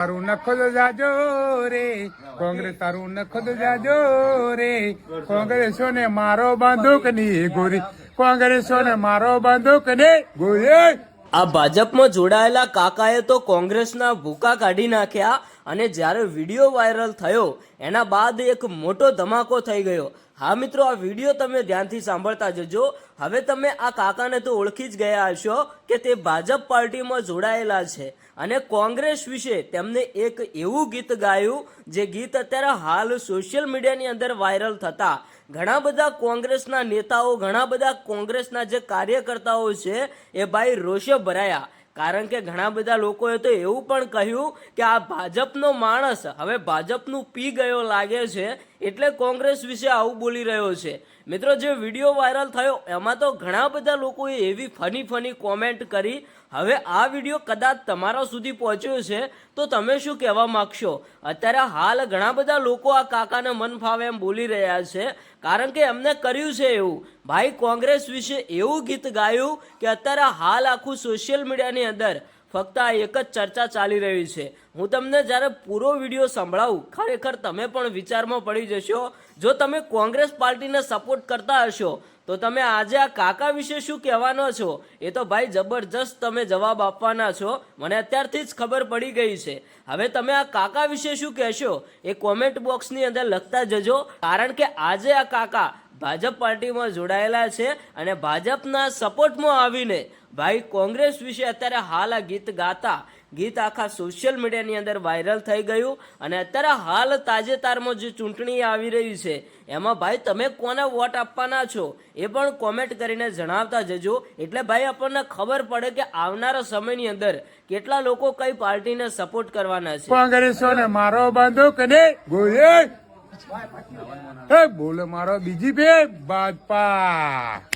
તારું નખો તો જાજો રે કોંગ્રેસ, તારું નખો તો જાજો રે કોંગ્રેસો ને મારો બંદૂક ની ગોરી, કોંગ્રેસો ને મારો બંદૂક ની ગોરી। આ ભાજપમાં જોડાયેલા કાકાએ તો કોંગ્રેસના ભૂકા કાઢી નાખ્યા અને જ્યારે વિડીયો વાયરલ થયો એના બાદ એક મોટો ધમાકો થઈ ગયો। હા મિત્રો, આ વિડીયો તમે ધ્યાનથી સાંભળતા જજો। હવે તમે આ કાકાને તો ઓળખી જ ગયા હશો કે તે ભાજપ પાર્ટીમાં જોડાયેલા છે અને કોંગ્રેસ વિશે તેમને એક એવું ગીત ગાયું જે ગીત અત્યારે હાલ સોશિયલ મીડિયાની અંદર વાયરલ થતા ઘણા બધા કોંગ્રેસના નેતાઓ, ઘણા બધા કોંગ્રેસના જે કાર્યકર્તાઓ છે એ ભાઈ રોષે ભરાયા। કારણ કે ઘણા બધા લોકોએ તો એવું પણ કહ્યું કે આ ભાજપનો માણસ હવે ભાજપનું પી ગયો લાગે છે એટલે કોંગ્રેસ વિશે આવું બોલી રહ્યો છે। મિત્રો, જે વિડીયો વાયરલ થયો એમાં તો ઘણા બધા લોકોએ એવી ફની કોમેન્ટ કરી। હવે આ વિડીયો કદાચ તમારા સુધી પહોંચ્યો છે તો તમે શું કહેવા માંગશો? અત્યારે હાલ ઘણા બધા લોકો આ કાકાને મન ફાવે એમ બોલી રહ્યા છે કારણ કે એમને કર્યું છે એવું ભાઈ કોંગ્રેસ વિશે એવું ગીત ગાયું કે અત્યારે હાલ આખું સોશિયલ મીડિયાની અંદર ફક્ત આ એક જ ચર્ચા ચાલી રહી છે। હું તમને જ્યારે પૂરો વિડીયો સંભળાવું ખરેખર તમે પણ વિચારમાં પડી જશો। જો તમે કોંગ્રેસ પાર્ટીને સપોર્ટ કરતા હશો તો તમે આજે આ કાકા વિશે શું કહેવાનો છો એ તો ભાઈ જબરજસ્ત તમે જવાબ આપવાના છો, મને અત્યારથી જ ખબર પડી ગઈ છે। હવે તમે આ કાકા વિશે શું કહેશો એ કોમેન્ટ બોક્સની અંદર લખતા જજો કારણ કે આજે આ કાકા ભાજપ પાર્ટીમાં જોડાયેલા છે અને ભાજપના સપોર્ટમાં આવીને ભાઈ કોંગ્રેસ વિશે અત્યારે હાલ આ ગીત આખા સોશિયલ મીડિયાની અંદર વાયરલ થઈ ગયું અને અત્યારે હાલ તાજેતરમાં જે ચૂંટણી આવી રહી છે એમાં ભાઈ તમે કોને વોટ આપવાના છો એ પણ કોમેન્ટ કરીને જણાવતા જજો એટલે ભાઈ આપણને ખબર પડે કે આવનારા સમયની અંદર કેટલા લોકો કઈ પાર્ટીને સપોર્ટ કરવાના છે। કોંગ્રેસો ને મારો બંદૂક ની ગોળી, બોલે મારો બીજી બે બાજપા।